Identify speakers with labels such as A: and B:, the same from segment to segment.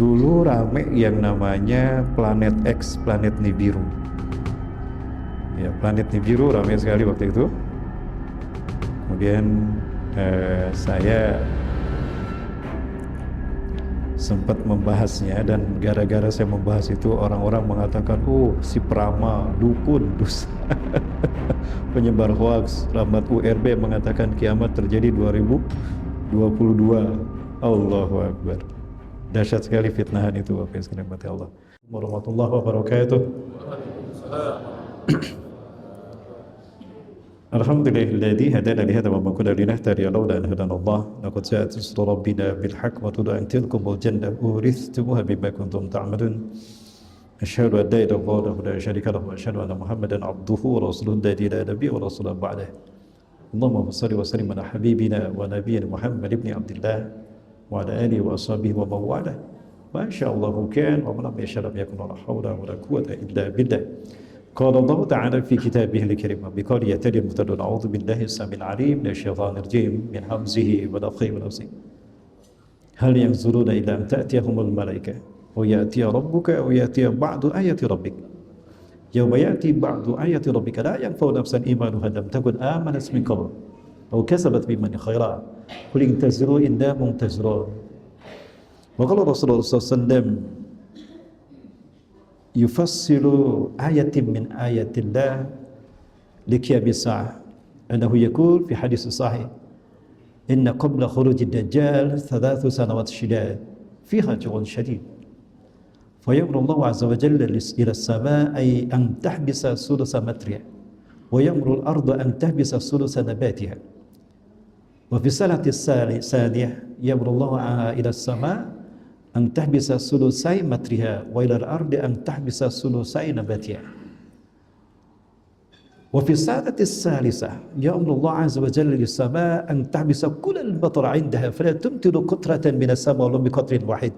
A: Dulu rame yang namanya Planet X, Planet Nibiru. Ya, Planet Nibiru rame sekali waktu itu. Kemudian saya sempat membahasnya, dan gara-gara saya membahas itu orang-orang mengatakan, oh si peramal, dukun, dusta, penyebar hoax. Rahmat URB mengatakan kiamat terjadi 2022. Allahu Akbar. Dahsyat sekali fitnahan itu, Bapak yang sekalian mati Allah. Warahmatullahi wabarakatuh. Alhamdulillahilladzi hadana li hadza wa ma kunna linahtadiya lawla an hadana Allah. Laqad ja'at rusulu rabbina bil haqq wa tud'an tilkumul jannah urithumuha bima kuntum ta'malun. Asyhadu an la ilaha illallah wa la syarika lahu wa asyhadu anna Muhammadan abduhu wa rasuluhu alladzi la nabiyya wa rasulun ba'dahu. Allahumma shalli wa sallim ala habibina wa nabiyyina Muhammad ibn Abdillah wa ala alihi wa ashabihi wa man walah. Ma sya'allahu kan wa ma lam yasha' lam yakun, la hawla wa la quwwata illa billah. قال الله تعالى في كتابه الكريم بقول يتدي المفتدون أعوذ بالله السميع العليم من الشيطان الرجيم من همزه ونفخه ونفثه هل ينظرون إلا أن تأتيهم الملائكة ويأتي ربك ويأتي بعض آيات ربك يوم يأتي بعض آيات ربك لا ينفع نفسا إيمانها لم تكن آمنت من قبل أو كسبت بمن خيرا قل انتظروا إنا منتظرون. وقال رسول الله صلى الله عليه وسلم yufassilu ayatin min ayatillah liqiyami sa'ah annahu yaqul fi hadis sahih inna qabla khurujid dajjal 3 sanawat shidad fiha ju'un shadid fayamuru Allah azza wa jalla ila as-samaa ay an tahbisa sulusa matriha wa yamuru al-ardu an tahbisa sulusa nabatiha wa fi salati as-saniyah yamuru Allah ila as-samaa an tahbisa sulusai matriha wa ila al-ardi an tahbisa sulusai nabatiha wa fi sa'ati as-salisah ya'muru Allah 'azza wa jalla lis-samaa an tahbisa kull al-matar 'indaha fala tumtiru qatratan min as-samaa wa bi qatrin wahid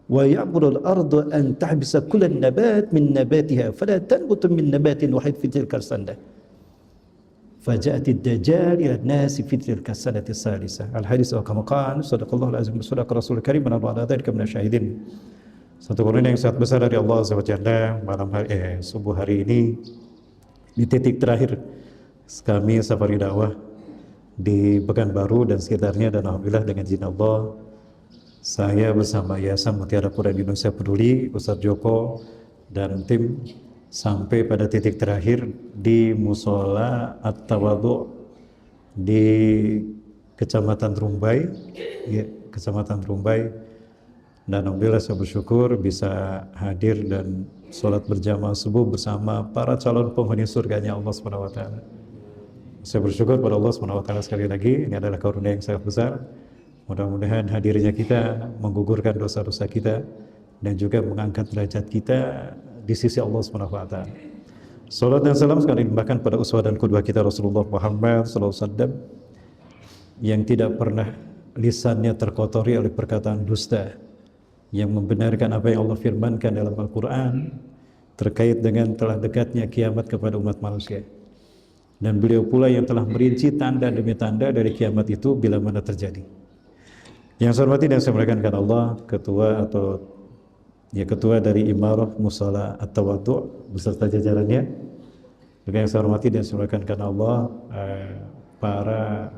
A: wa ya'muru al-ardu an tahbisa kull an-nabat min nabatiha fala tanbutu min nabatin wahid fi tilka as-sanah فجاءت الدجال إلى الناس في تلك السنة الثالثة. الحديث كما قال صدق الله العظيم وصدق رسول الكريم ونحن على ذلك من الشاهدين. Satu kurnia yang sangat besar dari Allah Subhanahu wa taala. Subuh hari ini di titik terakhir kami safari dakwah di Pekanbaru dan sekitarnya, dan alhamdulillah dengan izin Allah saya bersama Yayasan Mutiara Quran Indonesia Peduli, Ustaz Joko dan tim sampai pada titik terakhir di Musola At-Tawadhu di Kecamatan Rumbai, ya, Kecamatan Rumbai. Dan alhamdulillah saya bersyukur bisa hadir dan sholat berjamaah subuh bersama para calon penghuni surganya Allah Subhanahu wa taala. Saya bersyukur pada Allah Subhanahu wa taala sekali lagi, ini adalah karunia yang sangat besar. Mudah-mudahan hadirnya kita menggugurkan dosa-dosa kita dan juga mengangkat derajat kita di sisi Allah Subhanahu wa taala. Salat dan salam sekali limpahkan pada uswah dan qudwah kita Rasulullah Muhammad sallallahu alaihi wasallam yang tidak pernah lisannya terkotori oleh perkataan dusta, yang membenarkan apa yang Allah firmankan dalam Al-Qur'an terkait dengan telah dekatnya kiamat kepada umat manusia. Dan beliau pula yang telah merinci tanda demi tanda dari kiamat itu bila mana terjadi. Yang saya hormati dan saya muliakan Allah, ketua dari Imarah Musola At-Tawadhu beserta jajarannya. Juga yang saya hormati dan saya muliakan karena Allah, para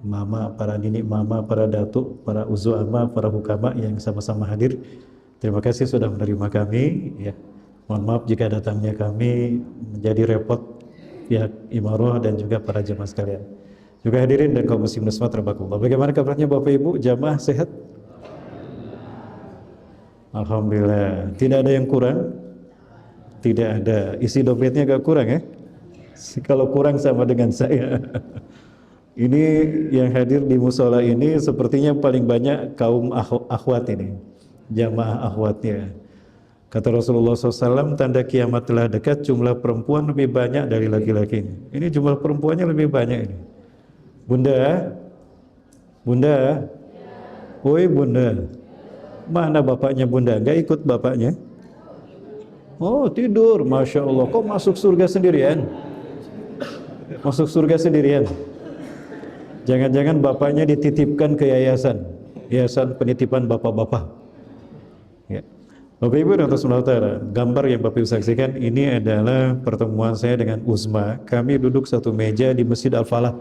A: mama, para nini mama, para datuk, para uzuama, para hukama yang sama-sama hadir. Terima kasih sudah menerima kami. Ya. Mohon maaf jika datangnya kami menjadi repot pihak Imarah dan juga para jemaah sekalian. Juga hadirin dan kaum muslimin semua terbahagia. Bagaimana kabarnya Bapak Ibu? Jamaah sehat? Alhamdulillah, tidak ada yang kurang, tidak ada. Isi dompetnya agak kurang ya. Kalau kurang sama dengan saya. Ini yang hadir di musola ini sepertinya paling banyak kaum akhwat ini, jamaah akhwatnya. Kata Rasulullah SAW, tanda kiamat telah dekat, jumlah perempuan lebih banyak dari laki-laki. Ini jumlah perempuannya lebih banyak ini. Bunda, Bunda, woi Bunda. Mana bapaknya Bunda? Enggak ikut bapaknya? Oh tidur, Masya Allah. Kok masuk surga sendirian? Masuk surga sendirian? Jangan-jangan bapaknya dititipkan ke yayasan penitipan bapak-bapak. Ya. Bapak Ibu dan Saudara, gambar yang Bapak Ibu saksikan ini adalah pertemuan saya dengan Uzma. Kami duduk satu meja di Masjid Al-Falah,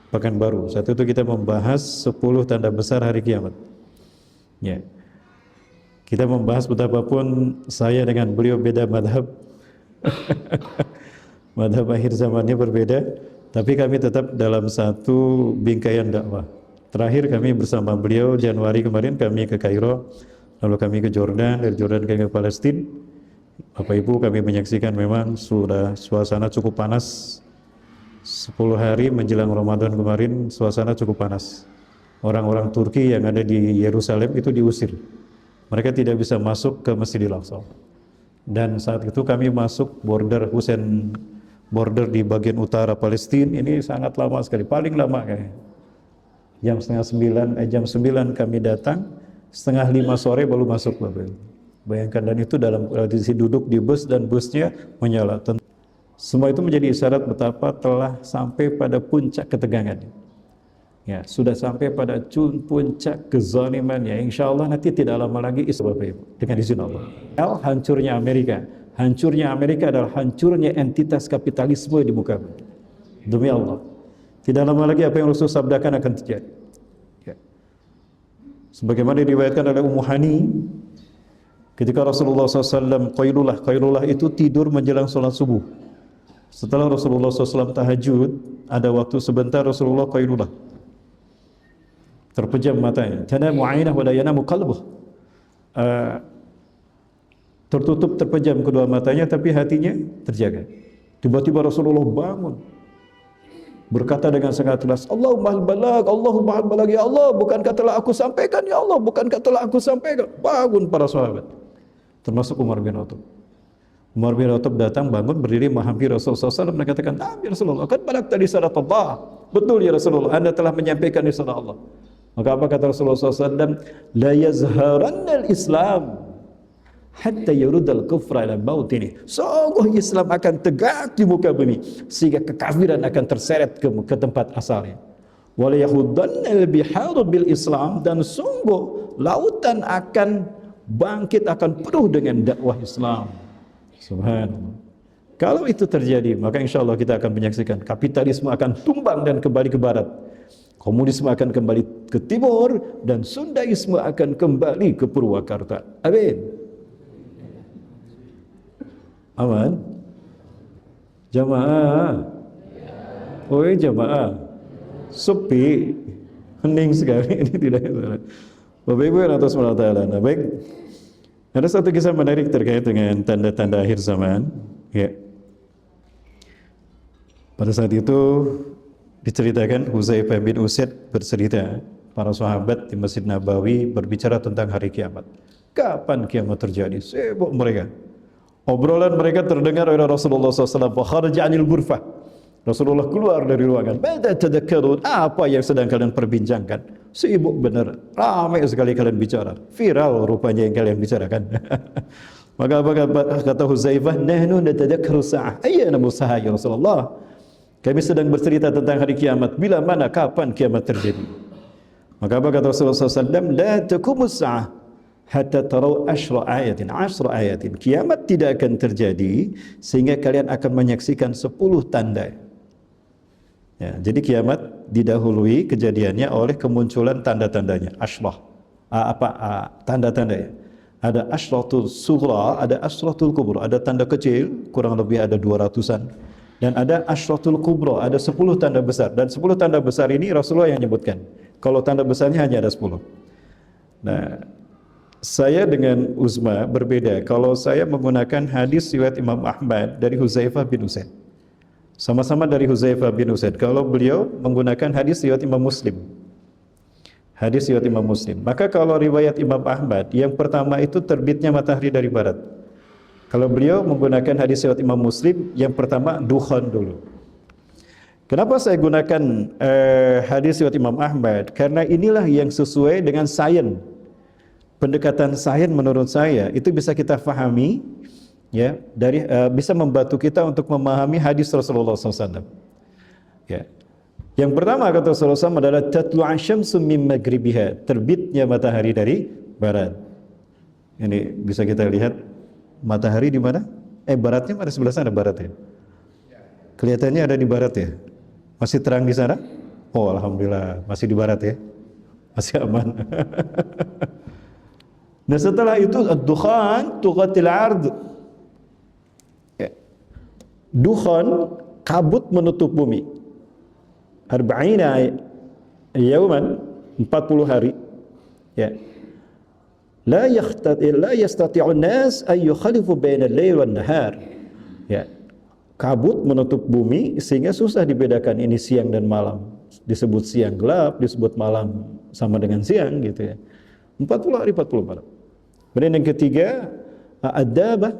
A: Pekanbaru. Saat itu kita membahas 10 tanda besar hari kiamat. Ya. Kita membahas betapapun saya dengan beliau beda madhab. Madhab akhir zamannya berbeda, tapi kami tetap dalam satu bingkaian dakwah. Terakhir kami bersama beliau Januari kemarin kami ke Kairo, lalu kami ke Jordan, dari Jordan kami ke Palestina. Bapak Ibu kami menyaksikan memang sudah suasana cukup panas. 10 hari menjelang Ramadan kemarin suasana cukup panas. Orang-orang Turki yang ada di Yerusalem itu diusir. Mereka tidak bisa masuk ke Masjidil Aqsa. Dan saat itu kami masuk border di bagian utara Palestina, ini sangat lama sekali, paling lama kayaknya. Jam 9 kami datang, setengah 5 sore baru masuk Bapak. Bayangkan, dan itu dalam kondisi duduk di bus dan busnya menyala. Semua itu menjadi isyarat betapa telah sampai pada puncak ketegangan. Ya, sudah sampai pada puncak kezaliman ya. Insya Allah nanti tidak lama lagi Bapak Ibu, dengan izin Allah. Hancurnya Amerika adalah hancurnya entitas kapitalisme di muka bumi. Demi Allah, tidak lama lagi apa yang Rasul sabdakan akan terjadi. Ya. Sebagaimana diriwayatkan oleh Ummu Hani, ketika Rasulullah SAW Qailullah itu tidur menjelang sholat subuh. Setelah Rasulullah SAW tahajud, ada waktu sebentar Rasulullah Qailullah. Terpejam matanya. Tanamu 'ainah wa la yanamu qalbuh. Tertutup, terpejam kedua matanya, tapi hatinya terjaga. Tiba-tiba Rasulullah bangun, berkata dengan sangat keras, Allahumma al-balag, ya Allah, bukankah telah aku sampaikan, ya Allah, bukankah telah aku sampaikan. Bangun para sahabat, termasuk Umar bin Khattab. Umar bin Khattab datang, bangun, berdiri, menghampiri Rasulullah SAW, dan katakan, ya Rasulullah, kan balagta risalat Allah. Betul ya Rasulullah, Anda telah menyampaikan risalah Allah. Maka apa kata Rasulullah SAW? La yazharanna al-Islam hatta yurudal kufra ila bautini. Sungguh Islam akan tegak di muka bumi sehingga kekafiran akan terseret ke tempat asalnya. Wala yahudanna al-biharu bil Islam, dan sungguh lautan akan bangkit, akan penuh dengan dakwah Islam. Subhanallah. Kalau itu terjadi, maka insya Allah kita akan menyaksikan kapitalisme akan tumbang dan kembali ke barat. Komunisme akan kembali ke timur, dan Sundaisme akan kembali ke Purwakarta. Amin. Aman? Jamaah. Oi jamaah. Sepi. Hening sekali. Ini tidak. Bapak Ibu yang atas SWT. Nah, baik. Ada satu kisah menarik terkait dengan tanda-tanda akhir zaman. Ya. Pada saat itu diceritakan Huzaifah bin Usaid bercerita, para sahabat di Masjid Nabawi berbicara tentang hari kiamat. Kapan kiamat terjadi? Sibuk mereka. Obrolan mereka terdengar oleh Rasulullah SAW. Fakharaja 'anil ghurfah. Rasulullah keluar dari ruangan. Mada tadakkarun? Apa yang sedang kalian perbincangkan? Sibuk benar. Ramai sekali kalian bicara. Viral rupanya yang kalian bicarakan. Maka apa kata Huzaifah? Nahnu natadakkaru sa'ah. Ayyana musaha ya Rasulullah? Kami sedang bercerita tentang hari kiamat. Bila mana, kapan kiamat terjadi? Maka apa kata Rasulullah SAW? La taqumus sa'ah hatta tarau 10 ayatin. Kiamat tidak akan terjadi sehingga kalian akan menyaksikan 10 tanda. Ya, jadi kiamat didahului kejadiannya oleh kemunculan tanda-tandanya. Tanda-tandanya. Ada asyratul sughra, ada asyratul kubra, ada tanda kecil, kurang lebih ada 200-an. Dan ada asyratul kubra, ada 10 tanda besar. Dan 10 tanda besar ini Rasulullah yang menyebutkan. Kalau tanda besarnya hanya ada 10. Nah, saya dengan Uzma berbeda. Kalau saya menggunakan hadis riwayat Imam Ahmad dari Huzaifah bin Usaid. Sama-sama dari Huzaifah bin Usaid. Kalau beliau menggunakan hadis riwayat Imam Muslim. Hadis riwayat Imam Muslim. Maka kalau riwayat Imam Ahmad, yang pertama itu terbitnya matahari dari barat. Kalau beliau menggunakan hadis riwayat Imam Muslim, yang pertama dukhan dulu. Kenapa saya gunakan hadis riwayat Imam Ahmad? Karena inilah yang sesuai dengan sains. Pendekatan sains menurut saya itu bisa kita fahami, ya, dari bisa membantu kita untuk memahami hadis Rasulullah SAW. Ya. Yang pertama kata Rasulullah SAW adalah tatlu'asyamsu min maghribiha, terbitnya matahari dari barat. Ini bisa kita lihat matahari di mana? Baratnya ada sebelah sana barat ya. Kelihatannya ada di barat ya. Masih terang di sana? Oh, alhamdulillah, masih di barat ya. Masih aman. Nah, setelah itu ad-dukhan tughatil ard. Ya. Dukhan, kabut menutup bumi. Arba'ina yauman, 40 hari. Ya. La yastati'un nas an yukhalifu baina al-lail wan nahar. Ya. Kabut menutup bumi sehingga susah dibedakan ini siang dan malam. Disebut siang gelap, disebut malam sama dengan siang gitu ya. 40 hari 40 malam. Kemudian yang ketiga, ad-dabah,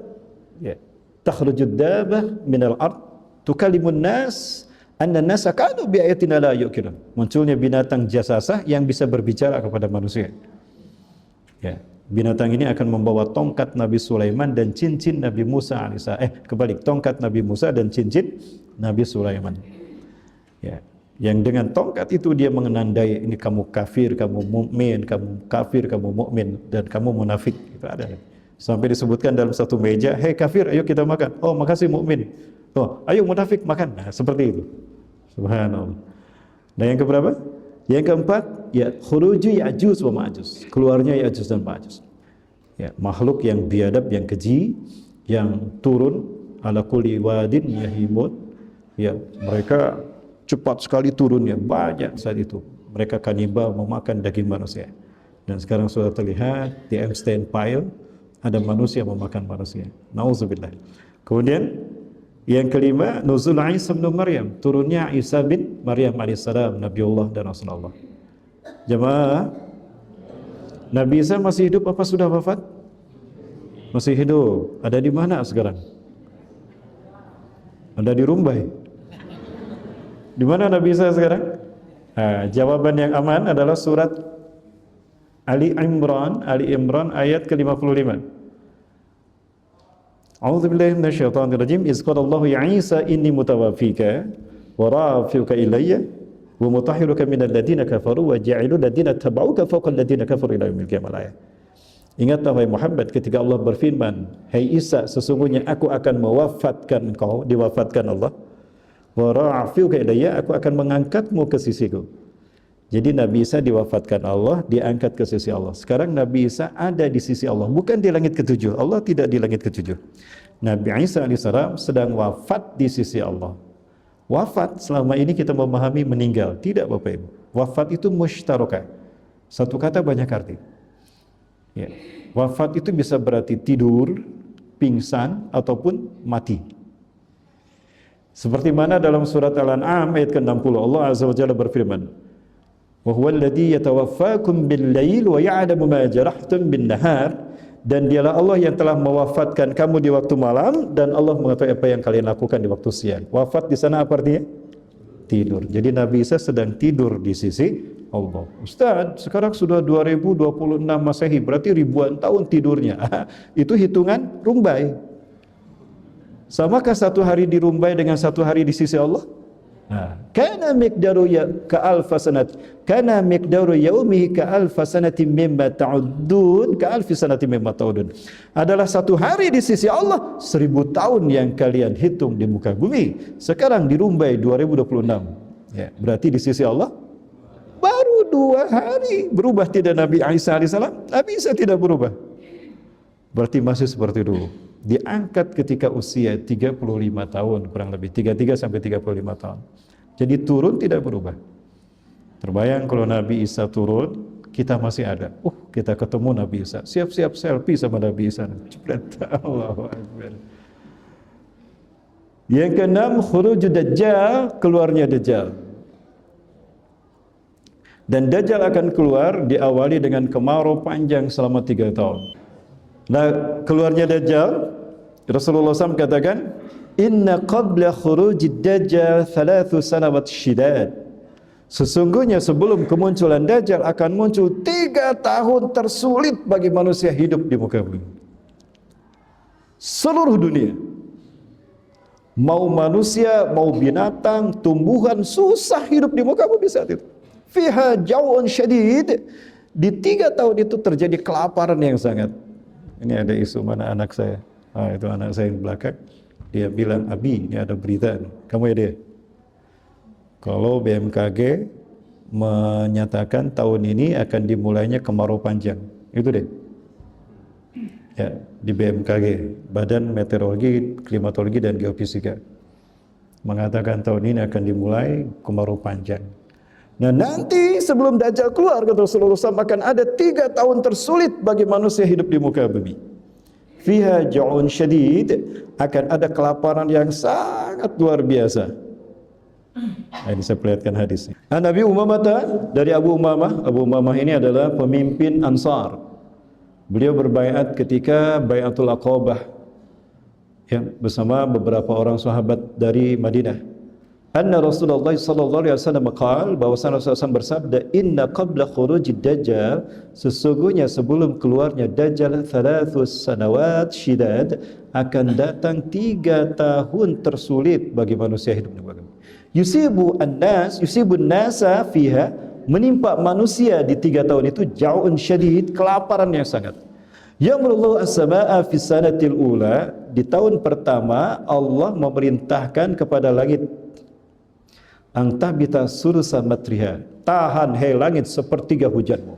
A: ya. Takhrujud dabah minal ard tukallimun nas anna nasa kanu bi ayatina la yuqinun. Munculnya binatang jasasah yang bisa berbicara kepada manusia. Ya. Binatang ini akan membawa tongkat Nabi Sulaiman dan cincin Nabi Musa alaihissalam. Kebalik, tongkat Nabi Musa dan cincin Nabi Sulaiman. Ya. Yang dengan tongkat itu dia menandai ini kamu kafir, kamu mukmin, kamu kafir, kamu mukmin, dan kamu munafik. Itu ada. Sampai disebutkan dalam satu meja, hei kafir, ayo kita makan. Oh, makasih mukmin. Oh, ayo munafik makan. Nah, seperti itu. Subhanallah. Nah, yang keberapa? Yang keempat, ya khuruju Ya'juj wa Ma'juj. Keluarnya Ya'juj dan Ma'juj. Ya, makhluk yang biadab, yang keji, yang turun ala kulli wadin yahimun. Ya, mereka cepat sekali turunnya, banyak saat itu. Mereka kanibal, memakan daging manusia. Dan sekarang sudah terlihat di Epstein File ada manusia memakan manusia. Nauzubillah. Kemudian yang kelima, nuzul Isa bin Maryam, turunnya Isa bin Maryam alaihissalam, Nabiullah dan Rasulullah. Jemaah, Nabi Isa masih hidup apa sudah wafat? Masih hidup. Ada di mana sekarang? Ada di Rumbai. Di mana Nabi Isa sekarang? Nah, jawaban yang aman adalah surat Ali Imran ayat ke-55. A'udzubillahi minasyaitonirrajim. Iz qala Allahu ya Isa inni mutawaffika wa rafi'uka ilayya wa mutahhiruka minal ladzina kafaru wa ja'ilul ladzina tabauka fawqa alladziina kafaru ila yaumil qiyamah. Ingatlah wahai Muhammad ketika Allah berfirman, "Hai Isa, sesungguhnya aku akan mewafatkan engkau," diwafatkan Allah. Wa ra'afiuka ilayya, aku akan mengangkatmu ke sisiku. Jadi Nabi Isa diwafatkan Allah, diangkat ke sisi Allah. Sekarang Nabi Isa ada di sisi Allah, bukan di langit ketujuh. Allah tidak di langit ketujuh. Nabi Isa alaihissalam sedang wafat di sisi Allah. Wafat selama ini kita memahami meninggal, tidak Bapak Ibu. Wafat itu mushtarakah. Satu kata banyak arti. Ya. Wafat itu bisa berarti tidur, pingsan ataupun mati. Seperti mana dalam surat Al-An'am ayat ke-60 Allah Azza wa Jalla berfirman, "Wa huwal ladzi yatawaffakum bil-lail wa ya'lamu ma jarahtum bin-nahar." Dan dialah Allah yang telah mewafatkan kamu di waktu malam dan Allah mengetahui apa yang kalian lakukan di waktu siang. Wafat di sana apa artinya? Tidur. Jadi Nabi Isa sedang tidur di sisi Allah. Ustaz, sekarang sudah 2026 Masehi, berarti ribuan tahun tidurnya. Itu hitungan Rumbai. Samakah satu hari di Rumbai dengan satu hari di sisi Allah? Kana miqdaru ka alfa sanat. Kana miqdaru yaumihi ka alfa sanatin mimma ta'uddun, ka alfi sanatin mimma ta'uddun. Adalah satu hari di sisi Allah 1000 tahun yang kalian hitung di muka bumi. Sekarang di Rumbai 2026. Ya, berarti di sisi Allah baru 2 hari. Berubah tidak Nabi Isa alaihissalam? Nabi Isa tidak berubah. Berarti masih seperti dulu. Diangkat ketika usia 35 tahun, kurang lebih 33 sampai 35 tahun. Jadi turun tidak berubah. Terbayang kalau Nabi Isa turun, kita masih ada. Kita ketemu Nabi Isa. Siap-siap selfie sama Nabi Isa. Allahu Akbar. Yang keenam, khurujud Dajjal, keluarnya Dajjal. Dan Dajjal akan keluar diawali dengan kemarau panjang selama 3 tahun. Nah, keluarnya Dajjal, Rasulullah SAW katakan, "Inna qabla khurujid Dajjal 3 sanawat syidad." Sesungguhnya sebelum kemunculan Dajjal akan muncul 3 tahun tersulit bagi manusia hidup di muka bumi. Seluruh dunia, mau manusia, mau binatang, tumbuhan, susah hidup di muka bumi saat itu. Fiha jau'un syadid. Di 3 tahun itu terjadi kelaparan yang sangat. Ini ada isu mana anak saya. Itu anak saya yang belakang. Dia bilang, Abi, ini ada berita. Kamu ya dia? Kalau BMKG menyatakan tahun ini akan dimulainya kemarau panjang. Itu deh. Ya, di BMKG, Badan Meteorologi, Klimatologi dan Geofisika, mengatakan tahun ini akan dimulai kemarau panjang. Nah, nanti sebelum Dajjal keluar, kata Rasulullah SAW, akan ada 3 tahun tersulit bagi manusia hidup di muka bumi. Fiha ja'un syadid, akan ada kelaparan yang sangat luar biasa. Nah, ini saya perlihatkan hadisnya. Nabi Umamah, dari Abu Umamah ini adalah pemimpin Ansar. Beliau berbaiat ketika Baiatul Aqabah, ya, bersama beberapa orang sahabat dari Madinah. Anna Rasulullah sallallahu alaihi wasallam qaal, bahwasanya Rasulullah bersabda, inna qabla khurujid dajjal, sesungguhnya sebelum keluarnya Dajjal, 3 sanawat syidad, akan datang 3 tahun tersulit bagi manusia hidup di muka bumi. Yusibun nasa fiha, menimpa manusia di 3 tahun itu ja'un syadid, kelaparan yang sangat. Yamrullahu as-samaa'a fi sanatil ula, di tahun pertama Allah memerintahkan kepada langit angtabita surusa matriha, tahan hei langit sepertiga hujanmu.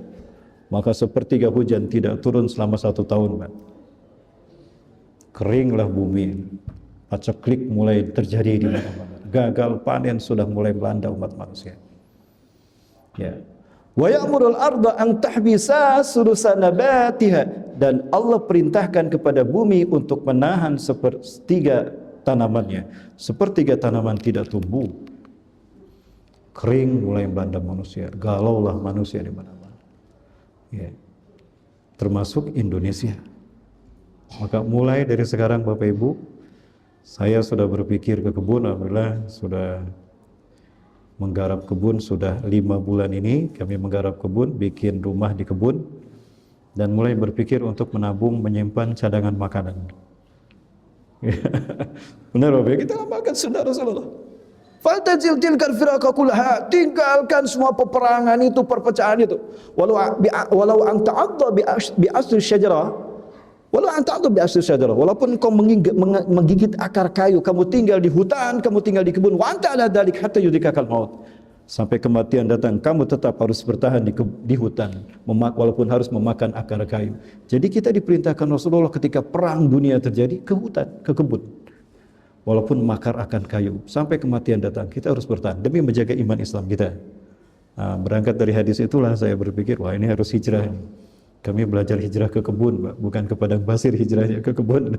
A: Maka sepertiga hujan tidak turun selama 1 tahun, man. Keringlah bumi, paceklik mulai terjadi di mana-mana, gagal panen sudah mulai melanda umat manusia. Ya. Wa ya'murul arda an tahbisa surusa nabatiha, dan Allah perintahkan kepada bumi untuk menahan sepertiga tanamannya. Sepertiga tanaman tidak tumbuh. Kering mulai melanda manusia, galaulah manusia di mana-mana. Ya. Termasuk Indonesia. Maka mulai dari sekarang Bapak Ibu, saya sudah berpikir ke kebun. Alhamdulillah sudah menggarap kebun sudah 5 bulan ini. Kami menggarap kebun, bikin rumah di kebun, dan mulai berpikir untuk menabung, menyimpan cadangan makanan. Benar Bapak Ibu, kita amalkan sunnah Rasulullah. Faltajil tilkal firqa kullaha, tinggalkan semua peperangan itu, perpecahan itu. Walau ang ta'adda bi asli syajarah, walaupun kau menggigit akar kayu, kamu tinggal di hutan, kamu tinggal di kebun, wa anta ala dzalik hatta yudrikakal maut, sampai kematian datang, kamu tetap harus bertahan di hutan, walaupun harus memakan akar kayu. Jadi kita diperintahkan Rasulullah ketika perang dunia terjadi, ke hutan, ke kebun, walaupun makar akan kayu, sampai kematian datang, kita harus bertahan demi menjaga iman Islam kita. Nah, berangkat dari hadis itulah saya berpikir, wah ini harus hijrah. Kami belajar hijrah ke kebun, Pak, bukan ke padang pasir, hijrahnya ke kebun.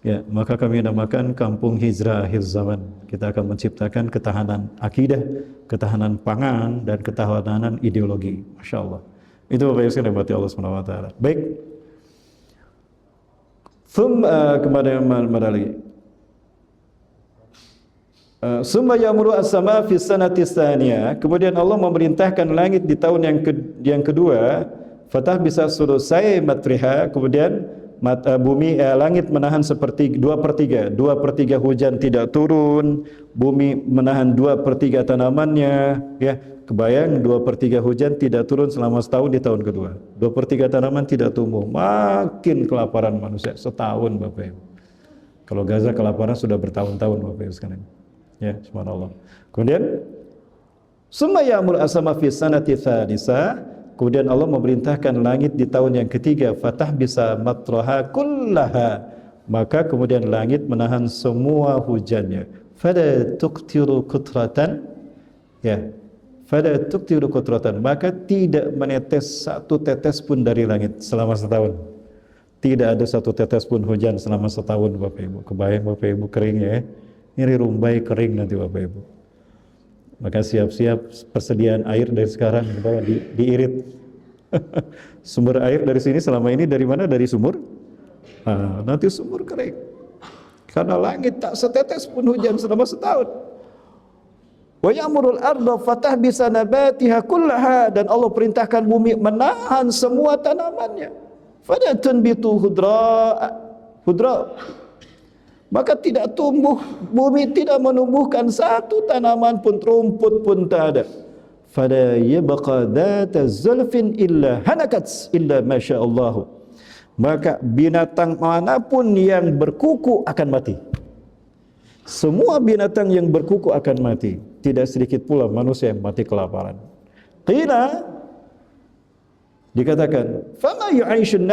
A: Ya, maka kami namakan kampung hijrah akhir zaman. Kita akan menciptakan ketahanan akidah, ketahanan pangan, dan ketahanan ideologi. Masya Allah. Itu Bapak Ibu sekalian Allah Subhanahu wa taala. Baik. Kepada lagi. Summa yamuru as-sama fi sanati tsaniyah. Kemudian Allah memerintahkan langit di tahun yang kedua, fatah bisa sulusai matriha, kemudian bumi langit menahan seperti 2/3 hujan tidak turun, bumi menahan 2/3 tanamannya, ya. Kebayang 2/3 hujan tidak turun selama setahun di tahun kedua, 2/3 tanaman tidak tumbuh, makin kelaparan manusia setahun Bapak Ibu. Kalau Gaza kelaparan sudah bertahun-tahun Bapak Ibu sekalian. Ya, subhanallah. Kemudian summa ya'mur as-sama fi sanati tsalitsah, kemudian Allah memerintahkan langit di tahun yang ketiga, fatah bisa matraha kullaha, maka kemudian langit menahan semua hujannya. Fala tuqtiru qutratan, ya. Fala tuqtiru qutratan, maka tidak menetes 1 tetes pun dari langit selama setahun. Tidak ada 1 tetes pun hujan selama setahun Bapak Ibu. Kebayang Bapak Ibu keringnya ya. Ini rumbai kering nanti Bapak Ibu. Maka siap-siap persediaan air dari sekarang diirit. Sumber air dari sini selama ini dari mana? Dari sumur. Nah, nanti sumur kering. Karena langit tak setetes pun hujan selama setahun. Wa ya'murul arda fatah bisa nabatiha kullaha, dan Allah perintahkan bumi menahan semua tanamannya. Fala tunbitu hudra, maka tidak tumbuh, bumi tidak menumbuhkan 1 tanaman pun, rumput pun tak ada. Fala yabqa dzata zulfin illa hanakat illa masya Allah, maka binatang manapun yang berkuku akan mati. Semua binatang yang berkuku akan mati. Tidak sedikit pula manusia yang mati kelaparan. Qila, dikatakan, fama ya'ishun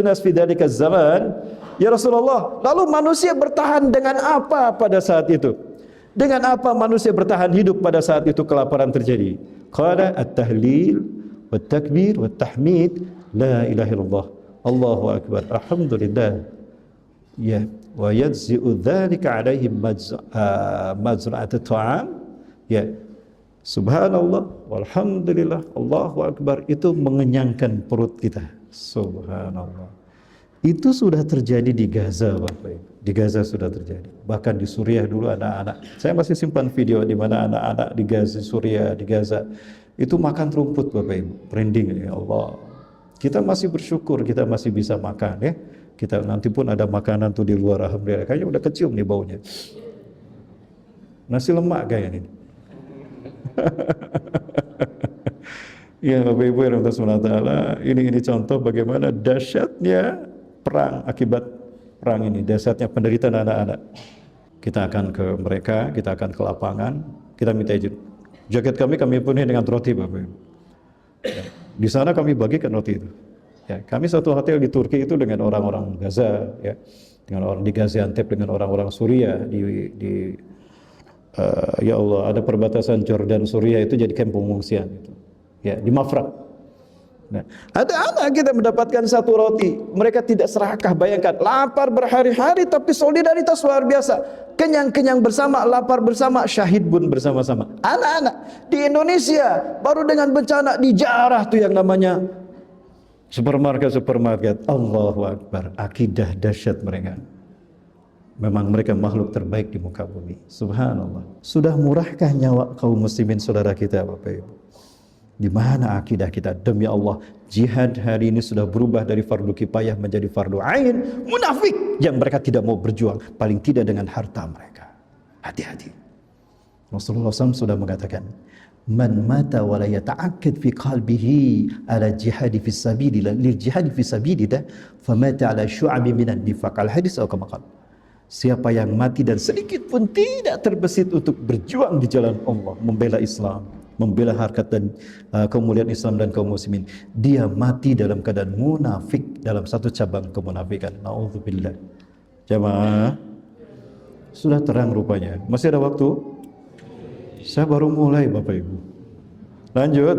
A: nas fi dzalika zaman? Ya Rasulullah, lalu manusia bertahan dengan apa pada saat itu? Dengan apa manusia bertahan hidup pada saat itu kelaparan terjadi? Qala at-tahlil wat takbir wat tahmid la ilaha illallah Allahu akbar alhamdulillah. Ya, wa yajzi'u dzalika 'alaihim mazra'at at-ta'am. Ya, subhanallah walhamdulillah Allahu akbar, itu mengenyangkan perut kita. Subhanallah. Itu sudah terjadi di Gaza, Bapak Ibu. Di Gaza sudah terjadi. Bahkan di Suriah dulu anak-anak. Saya masih simpan video di mana anak-anak di Gaza, Suriah, di Gaza itu makan rumput, Bapak Ibu. Merinding, ya Allah. Kita masih bersyukur kita masih bisa makan, ya. Kita nanti pun ada makanan tuh di luar, alhamdulillah. Kayaknya udah kecium nih baunya. Nasi lemak kayak ini. Ya Bapak Ibu yang Allah, ini contoh bagaimana dahsyatnya perang akibat perang ini, dahsyatnya penderitaan anak-anak. Kita akan ke mereka, kita akan ke lapangan, kita minta izin. Jaket kami penuhi dengan roti, Bapak Ibu. Ya, di sana kami bagikan roti itu. Ya, kami satu hotel di Turki itu dengan orang-orang Gaza, ya, dengan orang di Gaziantep, dengan orang-orang Suriah ya Allah, ada perbatasan Jordan Suriah itu jadi kamp pengungsian itu. Ya, di Mafraq. Nah, ada anak kita mendapatkan satu roti, mereka tidak serakah, bayangkan, lapar berhari-hari tapi solidaritas luar biasa. Kenyang-kenyang bersama, lapar bersama, syahid pun bersama-sama. Anak-anak di Indonesia baru dengan bencana dijarah tuh yang namanya supermarket. Allahu Akbar, akidah dahsyat mereka. Memang mereka makhluk terbaik di muka bumi. Subhanallah. Sudah murahkah nyawa kaum muslimin saudara kita, Bapak Ibu? Di mana akidah kita? Demi Allah, jihad hari ini sudah berubah dari fardu kifayah menjadi fardu ain. Munafik yang mereka tidak mau berjuang, paling tidak dengan harta mereka. Hati-hati. Rasulullah SAW sudah mengatakan, man mata wa la yata'akkad fi qalbihi ala jihad fi sabilillah lil jihad fi sabilillah famata ala syu'abi minan nifaq. Al hadis atau kama qala. Siapa yang mati dan sedikit pun tidak terbesit untuk berjuang di jalan Allah, membela Islam, membela harkat dan kemuliaan Islam dan kaum muslimin, dia mati dalam keadaan munafik, dalam satu cabang kemunafikan. Nauzubillah. Jamaah, sudah terang rupanya. Masih ada waktu? Saya baru mulai, Bapak Ibu. Lanjut.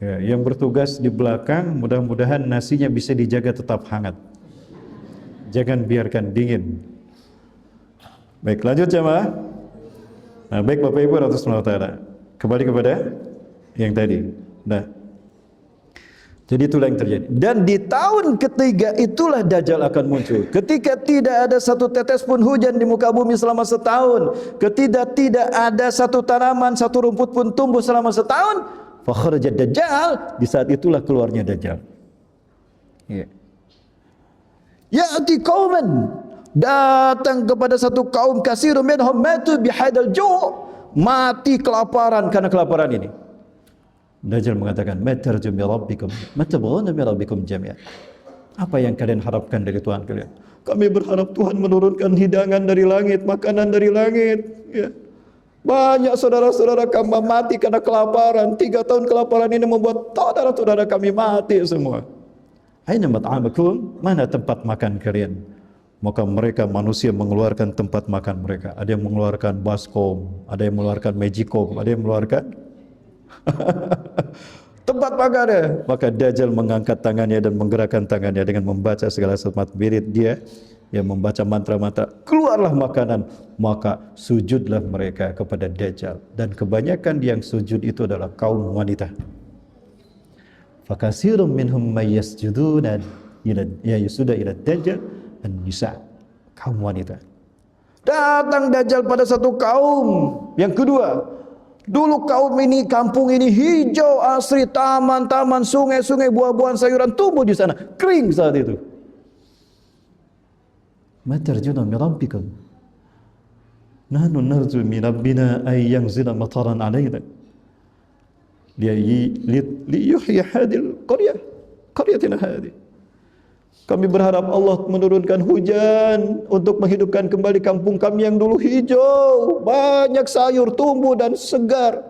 A: Ya, yang bertugas di belakang, mudah-mudahan nasinya bisa dijaga tetap hangat. Jangan biarkan dingin. Baik, lanjut jamaah. Nah, baik Bapak Ibu rahimahullah. Kembali kepada yang tadi. Nah, jadi itulah yang terjadi. Dan di tahun ketiga itulah Dajjal akan muncul. Ketika tidak ada satu tetes pun hujan di muka bumi selama setahun, ketika tidak ada satu tanaman, satu rumput pun tumbuh selama setahun, fa kharaja Dajjal, di saat itulah keluarnya Dajjal. Ya. Ya'ti qauman, datang kepada satu kaum, kasirun minhum matu bihadal ju', mati kelaparan karena kelaparan ini. Dajjal mengatakan, matarju min rabbikum matabghuna min rabbikum jami'an. Apa yang kalian harapkan dari Tuhan kalian? Kami berharap Tuhan menurunkan hidangan dari langit, makanan dari langit, ya. Banyak saudara-saudara kami mati karena kelaparan. 3 tahun kelaparan ini membuat saudara-saudara kami mati semua. Aina mat'amakum? Mana tempat makan kalian? Maka mereka manusia mengeluarkan tempat makan mereka. Ada yang mengeluarkan baskom, ada yang mengeluarkan magicom, ada yang mengeluarkan tempat makannya. Maka Dajjal mengangkat tangannya dan menggerakkan tangannya dengan membaca segala sesuatu wirid dia, yang membaca mantra-mantra, keluarlah makanan. Maka sujudlah mereka kepada Dajjal, dan kebanyakan yang sujud itu adalah kaum wanita. Fakasirum minhum may yasjuduna ila Dajjal an-nisa, kaum wanita. Datang Dajjal pada satu kaum. Yang kedua, dulu kaum ini, kampung ini hijau asri, taman-taman, sungai-sungai, buah-buahan, sayuran tumbuh di sana, kering saat itu. Matarjuna min rabbikum, nahnu narju min rabbina ay yanzila mataran alaina liyuhya hadhihi al-qaryah qaryatina hadhihi. Kami berharap Allah menurunkan hujan untuk menghidupkan kembali kampung kami yang dulu hijau, banyak sayur tumbuh dan segar.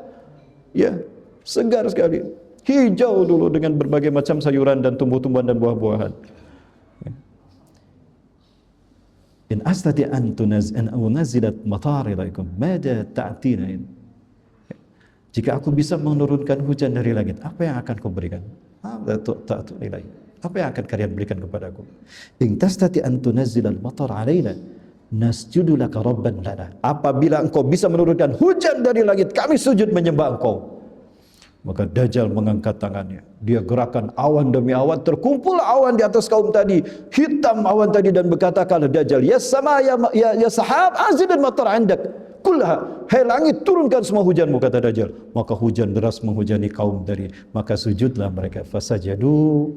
A: Ya, segar sekali. Hijau dulu dengan berbagai macam sayuran dan tumbuh-tumbuhan dan buah-buahan. In astati an nazilat matar ilaikum mada ta'tina in. Jika aku bisa menurunkan hujan dari langit, apa yang akan kau berikan? Ta'tu ilai. Apa yang akan kalian berikan kepadaku? In tastati an tunazzilal matar alaina nasjudu laka rabban lana. Apabila engkau bisa menurunkan hujan dari langit, kami sujud menyembah engkau. Maka Dajjal mengangkat tangannya. Dia gerakan awan demi awan, terkumpul awan di atas kaum tadi, hitam awan tadi, dan berkata kalau Dajjal, ya sama ya sahab azidul matar andak. Kulha, hai langit, turunkan semua hujanmu, kata Dajjal. Maka hujan deras menghujani kaum tadi. Maka sujudlah mereka. Fasajadu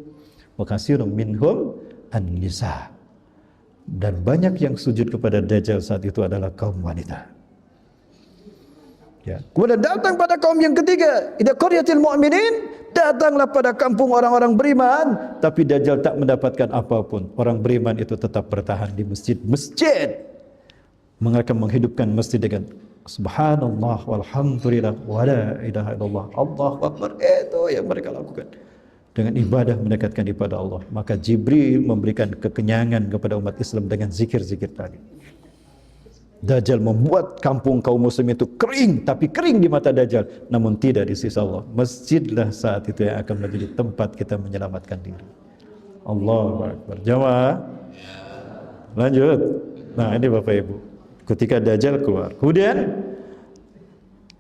A: wa katsirun minhum an-nisa. Dan banyak yang sujud kepada Dajjal saat itu adalah kaum wanita. Ya. Kemudian datang pada kaum yang ketiga, ida qaryatil mu'minin, datanglah pada kampung orang-orang beriman, tapi Dajjal tak mendapatkan apapun. Orang beriman itu tetap bertahan di masjid. Mereka menghidupkan masjid dengan subhanallah walhamdulillah wala ilaha illallah Allahu akbar. Itu yang mereka lakukan. Dengan ibadah mendekatkan kepada Allah. Maka Jibril memberikan kekenyangan kepada umat Islam dengan zikir-zikir tadi. Dajjal membuat kampung kaum muslim itu kering, tapi kering di mata Dajjal, namun tidak di sisi Allah. Masjidlah saat itu yang akan menjadi tempat kita menyelamatkan diri. Allahu Akbar. Jamaah, lanjut. Nah, ini Bapak Ibu, ketika Dajjal keluar, kemudian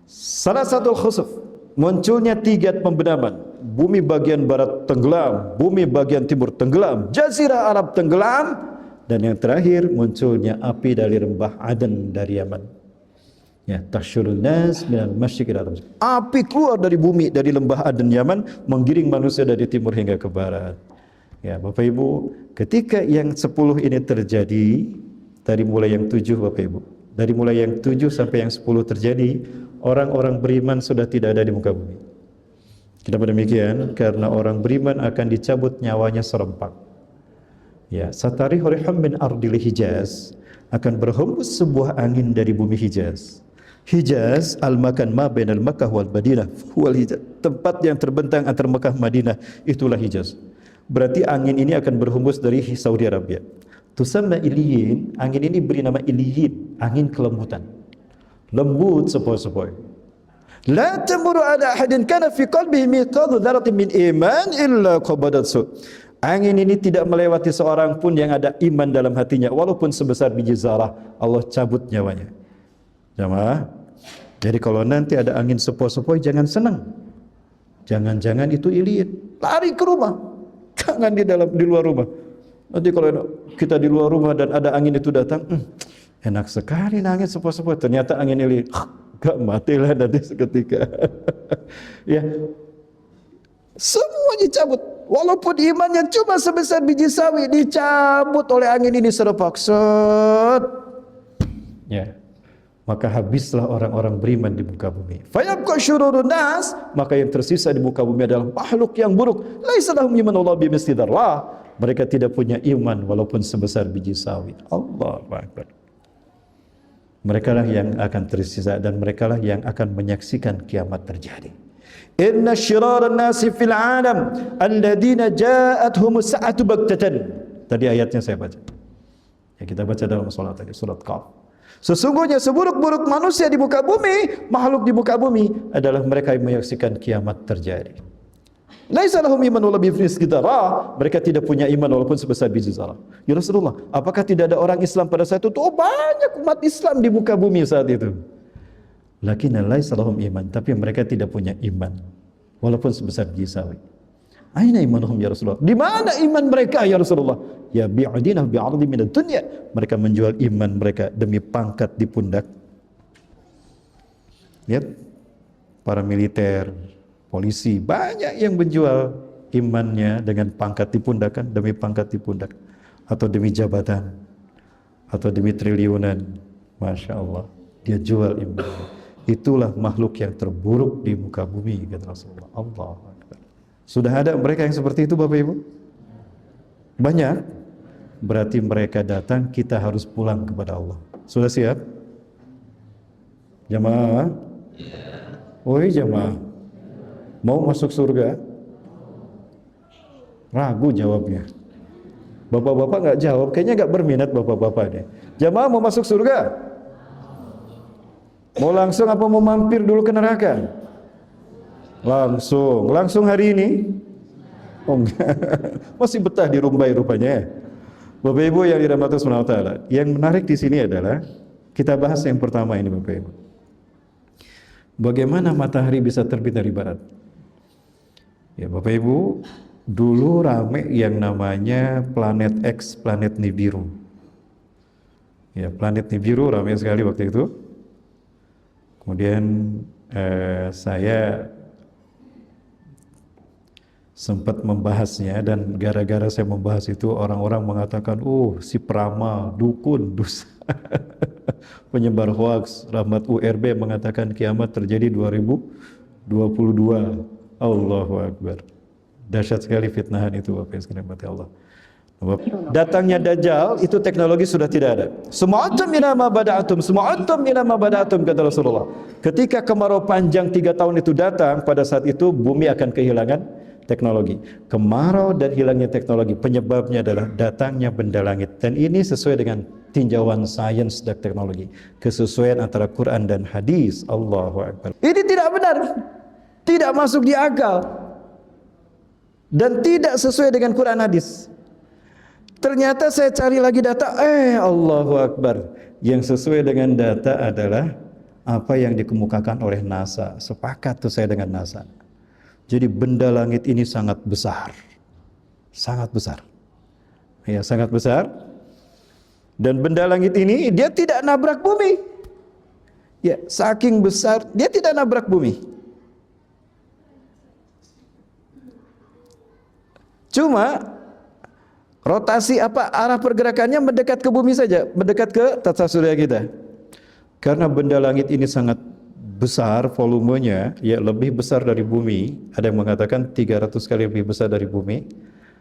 A: salah satu khusuf, munculnya 3 pembenaman. Bumi bagian barat tenggelam, bumi bagian timur tenggelam, jazirah Arab tenggelam, dan yang terakhir munculnya api dari lembah Aden dari Yaman. Ya, tasyurun nas minal masyriq ila maghrib. Api keluar dari bumi, dari lembah Aden Yaman, menggiring manusia dari timur hingga ke barat. Ya, Bapak Ibu, ketika yang 10 ini terjadi, dari mulai yang 7 Bapak Ibu, dari mulai yang 7 sampai yang 10 terjadi, orang-orang beriman sudah tidak ada di muka bumi. Kenapa demikian? Karena orang beriman akan dicabut nyawanya serempak. Ya, satari horiham min ardil Hijaz, akan berhembus sebuah angin dari bumi Hijaz. Hijaz al-makan ma bainal Makkah wal Madinah wal Hijaz, tempat yang terbentang antara Makkah Madinah, itulah Hijaz. Berarti angin ini akan berhembus dari Saudi Arabia. Tusamma iliyin, angin ini beri nama iliyin, angin kelembutan. Lembut sepoi-sepoi. La tamuru ala ahadin kana fi qalbihi mithqalu dzarratin min iman illa qabadathu. Angin ini tidak melewati seorang pun yang ada iman dalam hatinya, walaupun sebesar biji zarah, Allah cabut nyawanya. Jamaah, jadi kalau nanti ada angin sepoi-sepoi, jangan senang. Jangan-jangan itu iliin, lari ke rumah, jangan di luar rumah. Nanti kalau kita di luar rumah dan ada angin itu datang, enak sekali angin sepoi-sepoi, ternyata angin iliin, gak matilah nanti seketika. Ya, semua dicabut. Walaupun imannya cuma sebesar biji sawi, dicabut oleh angin ini serempak. Ya, maka habislah orang-orang beriman di muka bumi. Fayabqa syururun nas, maka yang tersisa di muka bumi adalah makhluk yang buruk. Laisa lahum imanullah bimithli dzarrah. Mereka tidak punya iman walaupun sebesar biji sawi. Allahu Akbar. Mereka lah yang akan tersisa, dan mereka lah yang akan menyaksikan kiamat terjadi. Inna syiraran nasi fil alam alladziina ja'athumus sa'atu baghtatan. Tadi ayatnya saya baca. Ya, kita baca dalam salat tadi, surat Qaf. Sesungguhnya seburuk-buruk manusia di muka bumi, makhluk di muka bumi adalah mereka yang menyaksikan kiamat terjadi. Laisa lahum imanun wala bimithli dzarrah. Mereka tidak punya iman walaupun sebesar biji zarah. Ya Rasulullah, apakah tidak ada orang Islam pada saat itu? Oh, banyak umat Islam di muka bumi saat itu. Lakinna laisa lahum iman, tapi mereka tidak punya iman walaupun sebesar biji sawi. Aina imanuhum ya Rasulullah? Di mana iman mereka ya Rasulullah? Ya bi'adinah bi'ardi minad dunya. Mereka menjual iman mereka demi pangkat di pundak. Lihat, para militer, polisi, banyak yang menjual imannya dengan pangkat di pundakan, demi pangkat di pundak, atau demi jabatan, atau demi triliunan. Masya Allah, dia jual imannya. Itulah makhluk yang terburuk di muka bumi, kata Rasulullah. Allahu Akbar. Sudah ada mereka yang seperti itu Bapak Ibu? banyak, berarti mereka datang, kita harus pulang kepada Allah. Sudah siap? Jamaah? Woi jamaah, mau masuk surga? Ragu jawabnya. Bapak-bapak nggak jawab, kayaknya nggak berminat bapak-bapak deh. Jamaah mau masuk surga? Mau langsung apa mau mampir dulu ke neraka? Langsung hari ini? Oh enggak, masih betah di Rumbai rupanya. Bapak Ibu yang dirahmati Allah Taala, yang menarik di sini adalah kita bahas yang pertama ini Bapak Ibu. Bagaimana matahari bisa terbit dari barat? Ya Bapak Ibu, dulu rame yang namanya planet X, planet Nibiru. Ya, planet Nibiru rame sekali waktu itu. Kemudian saya sempat membahasnya, dan gara-gara saya membahas itu orang-orang mengatakan, si peramal, dukun, dusta, penyebar hoaks. Rahmat URB mengatakan kiamat terjadi 2022. Allahu Akbar. Dahsyat sekali fitnahan itu Bapak sekalian Allah. Datangnya Dajjal itu teknologi sudah tidak ada. Sum'atum ila ma bada'atum, sum'atum ila ma bada'atum, kata Rasulullah. Ketika kemarau panjang 3 tahun itu datang, pada saat itu bumi akan kehilangan teknologi. Kemarau dan hilangnya teknologi, penyebabnya adalah datangnya benda langit. Dan ini sesuai dengan tinjauan sains dan teknologi, kesesuaian antara Quran dan hadis. Allahu Akbar. Ini tidak benar, tidak masuk di akal, dan tidak sesuai dengan Quran hadis. Ternyata saya cari lagi data, Allahu Akbar, yang sesuai dengan data adalah apa yang dikemukakan oleh NASA. Sepakat tuh saya dengan NASA. Jadi benda langit ini sangat besar. Sangat besar. Ya, sangat besar. Dan benda langit ini dia tidak nabrak bumi. Ya, saking besar dia tidak nabrak bumi. Cuma rotasi arah pergerakannya mendekat ke bumi saja, mendekat ke tata surya kita. Karena benda langit ini sangat besar volumenya, ya lebih besar dari bumi. Ada yang mengatakan 300 kali lebih besar dari bumi.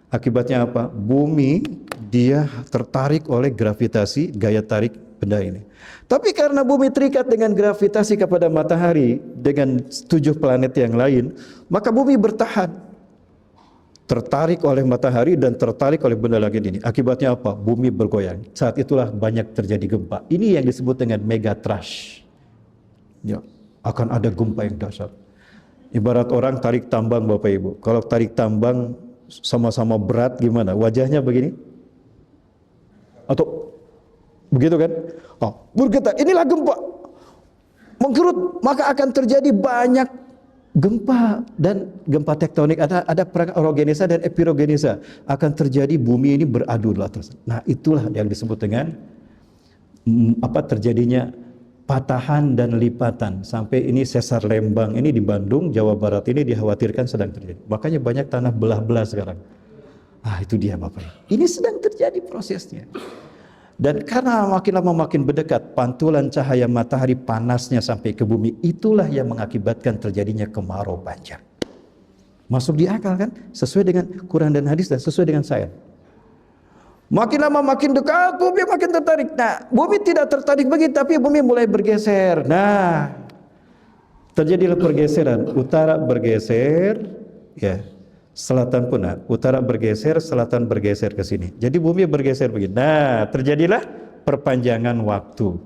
A: Akibatnya apa? Bumi dia tertarik oleh gravitasi, gaya tarik benda ini. Tapi karena bumi terikat dengan gravitasi kepada matahari dengan 7 planet yang lain, maka bumi bertahan. Tertarik oleh matahari dan tertarik oleh benda langit ini. Akibatnya apa? Bumi bergoyang. Saat itulah banyak terjadi gempa. Ini yang disebut dengan megatrash. Ya, akan ada gempa yang dahsyat. Ibarat orang tarik tambang Bapak Ibu. Kalau tarik tambang sama-sama berat gimana? Wajahnya begini? Atau begitu kan? Bergetar. Inilah gempa. Mengkerut, maka akan terjadi banyak gempa, dan gempa tektonik. Ada perang orogenisa dan epirogenisa. Akan terjadi, bumi ini beradu lah terus. Nah, itulah yang disebut dengan terjadinya patahan dan lipatan. Sampai ini sesar Lembang ini di Bandung, Jawa Barat ini dikhawatirkan sedang terjadi. Makanya banyak tanah belah-belah sekarang. Itu dia Bapak. Ini sedang terjadi prosesnya. Dan karena makin lama makin berdekat, pantulan cahaya matahari panasnya sampai ke bumi, itulah yang mengakibatkan terjadinya kemarau panjang. Masuk di akal kan? Sesuai dengan Quran dan hadis dan sesuai dengan sains. Makin lama makin dekat, bumi makin tertarik. Nah, bumi tidak tertarik begitu, tapi bumi mulai bergeser. Nah, terjadilah pergeseran. Utara bergeser, ya. Selatan pun, utara bergeser, selatan bergeser ke sini. Jadi bumi bergeser begini. Nah, terjadilah perpanjangan waktu.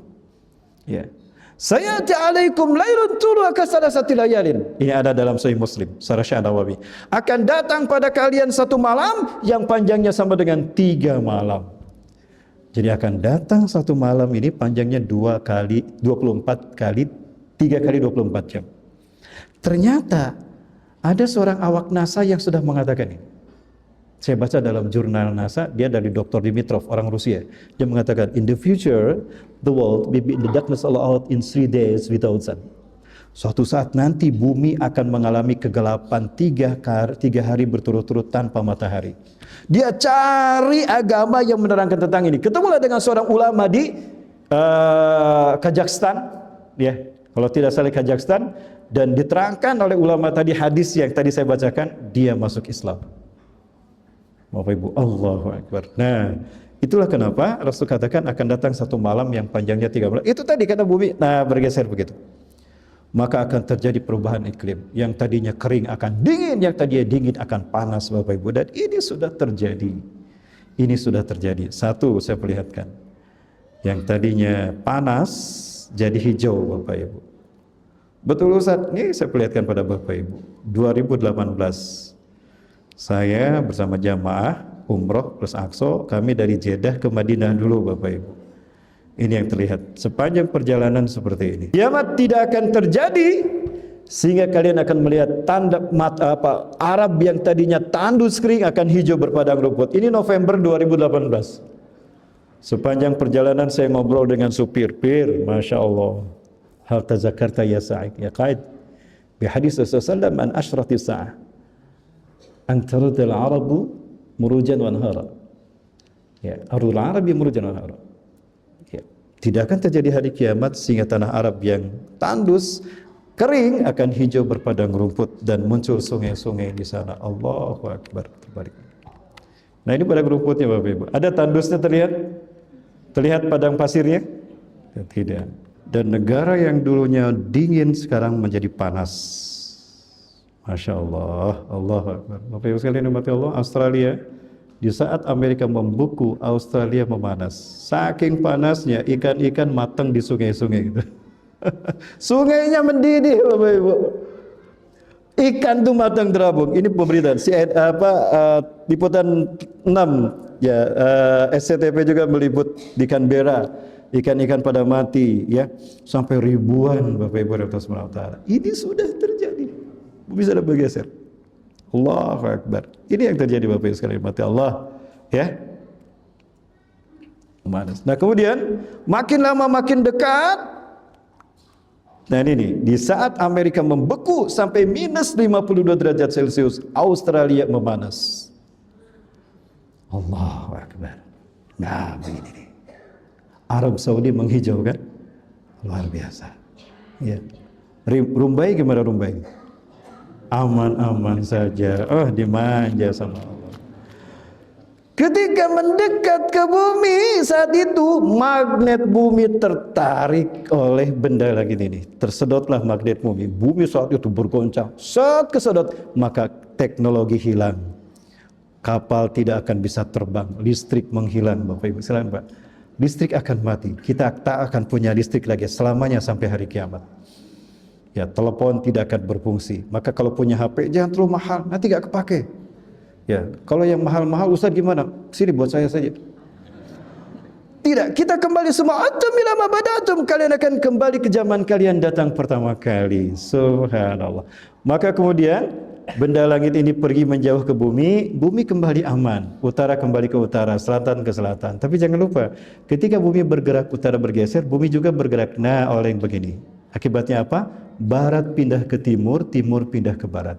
A: Ya. Sayati alaikum lailun tulu kasalasati layalin. Ini ada dalam Sahih Muslim, Syarah Nawawi. Akan datang pada kalian satu malam yang panjangnya sama dengan 3 malam. Jadi akan datang satu malam ini panjangnya 2 kali 24 kali 3 kali 24 jam. Ternyata ada seorang awak NASA yang sudah mengatakan ini. Saya baca dalam jurnal NASA, dia dari Dr. Dimitrov, orang Rusia. Dia mengatakan, in the future, the world will be in the darkness all out in 3 days without sun. Suatu saat nanti bumi akan mengalami kegelapan 3 hari berturut-turut tanpa matahari. Dia cari agama yang menerangkan tentang ini. Ketemulah dengan seorang ulama di Kazakhstan, ya, kalau tidak salah Kazakhstan, dan diterangkan oleh ulama tadi hadis yang tadi saya bacakan, dia masuk Islam. Bapak Ibu, Allahu Akbar. Nah, itulah kenapa Rasul katakan akan datang satu malam yang panjangnya 3 bulan. Itu tadi karena bumi bergeser begitu. Maka akan terjadi perubahan iklim. Yang tadinya kering akan dingin, yang tadinya dingin akan panas, Bapak Ibu. Dan ini sudah terjadi. Ini sudah terjadi. Satu saya perlihatkan. Yang tadinya panas jadi hijau, Bapak Ibu. Betul Ustaz? Ini saya perlihatkan pada Bapak Ibu. 2018 saya bersama jamaah umroh plus Aqsa, kami dari Jeddah ke Madinah dulu, Bapak Ibu. Ini yang terlihat sepanjang perjalanan seperti ini. Kiamat tidak akan terjadi sehingga kalian akan melihat tanda Arab yang tadinya tandus kering akan hijau berpadang rumput. Ini November 2018. Sepanjang perjalanan saya ngobrol dengan supir, Masya Allah, hal tazakarta ya Sa'id ya qaid bi hadis Rasulullah an ashrati sa'ah an tarudal arabu murujan wa anhara. Ya, arul arabi murujan wa anhara. Ya, tidak akan terjadi hari kiamat sehingga tanah Arab yang tandus kering akan hijau berpadang rumput dan muncul sungai-sungai di sana. Allahu Akbar. Nah, ini padang rumputnya Bapak Ibu. Ada tandusnya terlihat? Terlihat padang pasirnya? Tidak. Dan negara yang dulunya dingin sekarang menjadi panas. Masya Allah, Allahu Akbar. Bapak Ibu sekalian umat Allah, Australia, di saat Amerika membeku, Australia memanas. Saking panasnya, ikan-ikan matang di sungai-sungai gitu. Sungainya mendidih, Bapak Ibu. Ikan tuh matang terapung. Ini pemberitaan. Liputan 6 ya, SCTV juga meliput di Canberra. Ikan-ikan pada mati, ya, sampai ribuan, Bapak Ibu Taala. Ini sudah terjadi. Bisa ada bergeser. Allahu Akbar. Ini yang terjadi Bapak Ibu sekalian mati Allah, ya. Nah, kemudian makin lama makin dekat. Nah, ini di saat Amerika membeku sampai minus 52 derajat Celcius, Australia memanas. Allahu Akbar. Nah, begini nih. Arab Saudi menghijau kan? Luar biasa. Ya. Rumbai gimana Rumbai? Aman-aman saja. Oh, dimanja sama Allah. Ketika mendekat ke bumi, saat itu magnet bumi tertarik oleh benda lagi ini. Tersedotlah magnet bumi. Bumi saat itu bergoncang. Saat kesedot, maka teknologi hilang. Kapal tidak akan bisa terbang. Listrik menghilang, Bapak Ibu. Silakan, Pak. Listrik akan mati. Kita tak akan punya listrik lagi selamanya sampai hari kiamat. Ya, telepon tidak akan berfungsi. Maka kalau punya HP jangan terlalu mahal, nanti gak kepake. Ya, kalau yang mahal-mahal Ustaz gimana? Sini buat saya saja. Tidak, kita kembali semua atum ila ma badatum. Kalian akan kembali ke zaman kalian datang pertama kali. Subhanallah. Maka kemudian benda langit ini pergi menjauh ke bumi, bumi kembali aman. Utara kembali ke utara, selatan ke selatan. Tapi jangan lupa, ketika bumi bergerak utara bergeser, bumi juga bergerak. Nah, oleh yang begini. Akibatnya apa? Barat pindah ke timur, timur pindah ke barat.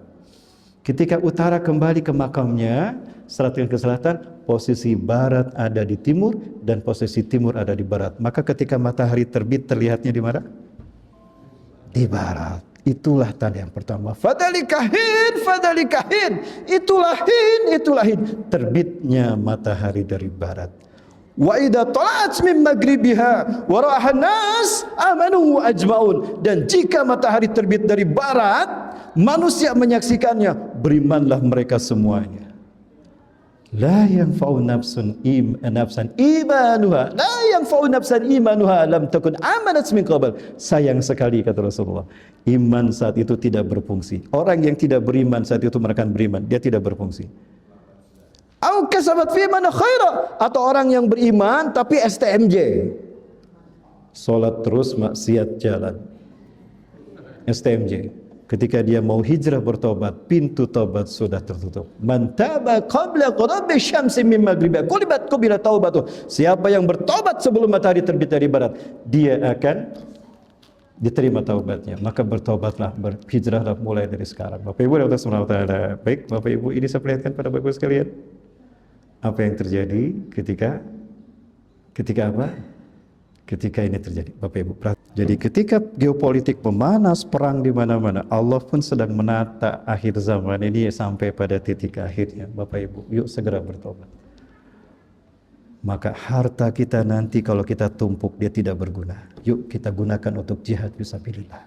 A: Ketika utara kembali ke makamnya, selatan ke selatan, posisi barat ada di timur dan posisi timur ada di barat. Maka ketika matahari terbit terlihatnya di mana? Di barat. Itulah tanda yang pertama. Fadalikahin, fadalikahin. Itulah hin. Terbitnya matahari dari barat. Wa idza tala'at min maghribiha wa ra'ahan nas amanu ajmaun. Dan jika matahari terbit dari barat, manusia menyaksikannya, berimanlah mereka semuanya. La yanfa'u nafsan imanuha. La yanfa'u nafsan imanuha lam takun amanat min qabl. Sayang sekali kata Rasulullah, iman saat itu tidak berfungsi. Orang yang tidak beriman saat itu mereka beriman, dia tidak berfungsi. Au kasabat fi man khaira, atau orang yang beriman tapi STMJ. Salat terus maksiat jalan. STMJ. Ketika dia mau hijrah bertobat, pintu tobat sudah tertutup. Man taba qabla ghurabi syamsi min maghribiha qulibat qabila taubatu. Siapa yang bertobat sebelum matahari terbit dari barat, dia akan diterima taubatnya. Maka bertobatlah, berhijrahlah mulai dari sekarang. Bapak Ibu Allah Subhanahu wa taala. Baik, Bapak Ibu, ini saya perlihatkan pada Bapak Ibu sekalian. Apa yang terjadi ketika apa? Ketika ini terjadi. Bapak Ibu, perhatikan. Jadi ketika geopolitik memanas, perang di mana-mana, Allah pun sedang menata akhir zaman ini sampai pada titik akhirnya. Bapak Ibu, yuk segera bertobat. Maka harta kita nanti kalau kita tumpuk dia tidak berguna. Yuk kita gunakan untuk jihad fisabilillah.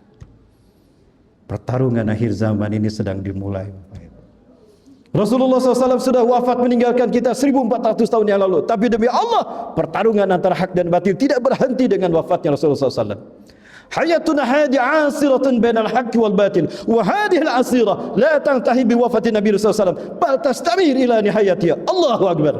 A: Pertarungan akhir zaman ini sedang dimulai, Bapak Ibu. Rasulullah SAW sudah wafat meninggalkan kita 1400 tahun yang lalu. Tapi demi Allah, pertarungan antara hak dan batil tidak berhenti dengan wafatnya Rasulullah SAW. Hayatuna hadi asiratun bainal haqqi wal batil. Wa hadhihi al-asirah la tantahi bi wafati Nabi SAW. Bal tastamir ila nihayatiha. Allahu Akbar.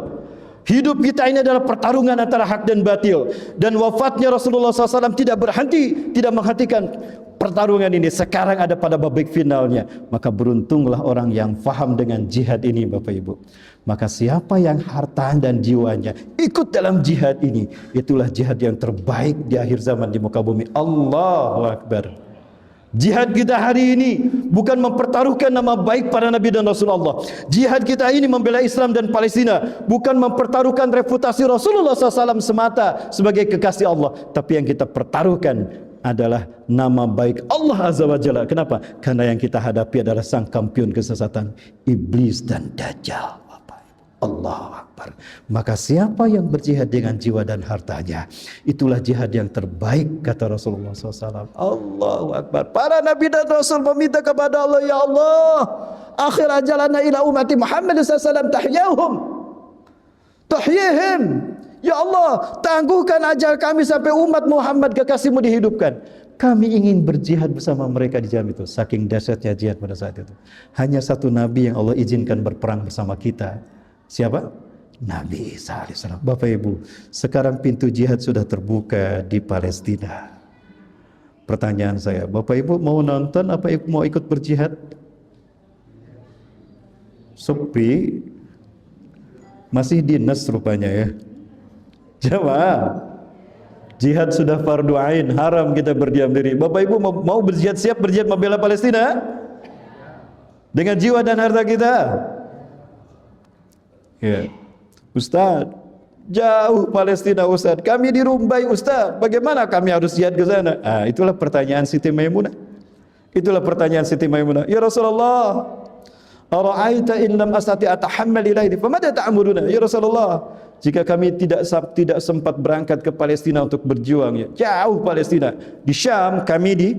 A: Hidup kita ini adalah pertarungan antara hak dan batil. Dan wafatnya Rasulullah SAW tidak berhenti, tidak menghentikan pertarungan ini. Sekarang ada pada babak finalnya. Maka beruntunglah orang yang faham dengan jihad ini, Bapak Ibu. Maka siapa yang harta dan jiwanya ikut dalam jihad ini, itulah jihad yang terbaik di akhir zaman di muka bumi. Allahu Akbar. Jihad kita hari ini bukan mempertaruhkan nama baik para nabi dan Rasulullah. Jihad kita ini membela Islam dan Palestina, bukan mempertaruhkan reputasi Rasulullah SAW semata sebagai kekasih Allah. Tapi yang kita pertaruhkan adalah nama baik Allah Azza wa Jalla. Kenapa? Karena yang kita hadapi adalah sang kampion kesesatan, iblis dan dajjal. Allahu Akbar. Maka siapa yang berjihad dengan jiwa dan hartanya, itulah jihad yang terbaik, kata Rasulullah SAW. Allahu Akbar. Para nabi dan rasul meminta kepada Allah, ya Allah, akhir ajalana ila umati Muhammad SAW tahyihim. Ya Allah, tangguhkan ajal kami sampai umat Muhammad kekasihmu dihidupkan. Kami ingin berjihad bersama mereka di jam itu. Saking dahsyatnya jihad pada saat itu. Hanya satu nabi yang Allah izinkan berperang bersama kita. Siapa? Nabi SAW. Bapak Ibu, sekarang pintu jihad sudah terbuka di Palestina. Pertanyaan saya, Bapak Ibu mau nonton apa mau ikut berjihad? Sepi. Masih dinas rupanya ya. Jamaah, jihad sudah fardu ain, haram kita berdiam diri. Bapak Ibu mau berjihad, siap berjihad membela Palestina? Dengan jiwa dan harta kita? Ya. Ustaz, jauh Palestina Ustaz, kami di Rumbai Ustaz, bagaimana kami harus jihad ke sana? Itulah pertanyaan Siti Maimunah. Itulah pertanyaan Siti Maimunah. Ya Rasulullah, ara'aita in lam astati atahammal ilaihi famadza ta'muruna? Ya Rasulullah, jika kami tidak sempat berangkat ke Palestina untuk berjuang, ya, jauh Palestina, di Syam, kami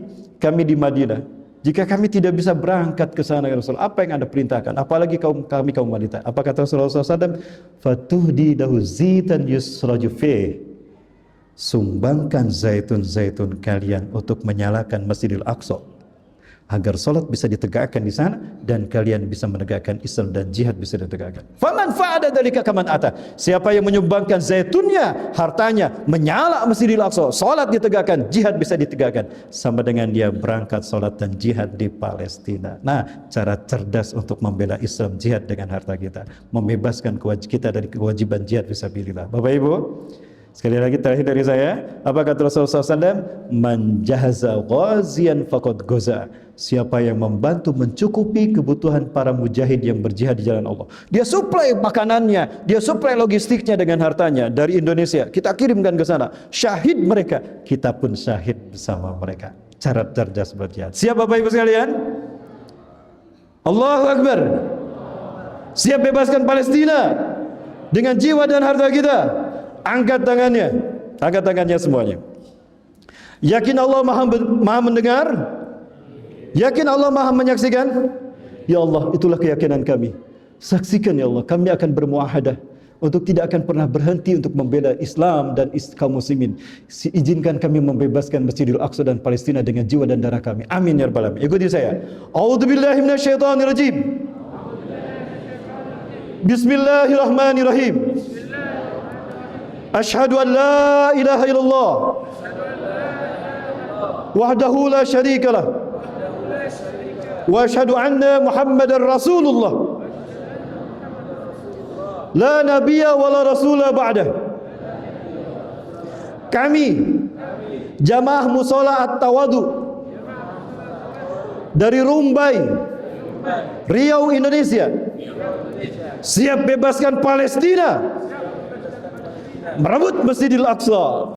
A: di Madinah. Jika kami tidak bisa berangkat ke sana, ya Rasul, apa yang Anda perintahkan? Apalagi kami kaum wanita. Apa kata Rasulullah SAW? Fatuhdi dahu zitan yusraju fih. Sumbangkan zaitun-zaitun kalian untuk menyalakan Masjidil Aqsa, agar salat bisa ditegakkan di sana dan kalian bisa menegakkan Islam dan jihad bisa ditegakkan. Faman fa'ada dzalika kaman ata. Siapa yang menyumbangkan zaitunnya, hartanya, menyala Masjidil Aqsa, salat ditegakkan, jihad bisa ditegakkan, sama dengan dia berangkat salat dan jihad di Palestina. Nah, cara cerdas untuk membela Islam, jihad dengan harta kita, membebaskan kita dari kewajiban jihad fisabilillah. Bapak Ibu, sekali lagi terakhir dari saya, apa kata Rasulullah SAW? Man jahaza ghazian faqad ghaza. Siapa yang membantu mencukupi kebutuhan para mujahid yang berjihad di jalan Allah, dia suplai makanannya, dia suplai logistiknya dengan hartanya dari Indonesia, kita kirimkan ke sana. Syahid mereka, kita pun syahid bersama mereka. Cara cerdas berjihad. Siap Bapak Ibu sekalian? Allahu Akbar. Siap bebaskan Palestina dengan jiwa dan harta kita? Angkat tangannya, angkat tangannya semuanya. Yakin Allah maha mendengar? Yakin Allah maha menyaksikan? Ya Allah, itulah keyakinan kami. Saksikan ya Allah, kami akan bermuahadah untuk tidak akan pernah berhenti untuk membela Islam dan kaum muslimin. Izinkan kami membebaskan Masjidil Aqsa dan Palestina dengan jiwa dan darah kami. Amin ya rabbal alamin. Ikuti saya. A'udzubillahi minasyaitonirrajim. Bismillahirrahmanirrahim. Asyhadu an la ilaha illallah wahdahu la syarikalah wa asyhadu anna Muhammadar Rasulullah la nabiyya wa la rasula ba'dah. Kami Jamaah Mushola At-Tawadu dari Rumbai, Riau, Indonesia, siap bebaskan Palestina, merebut Masjidil Aqsa.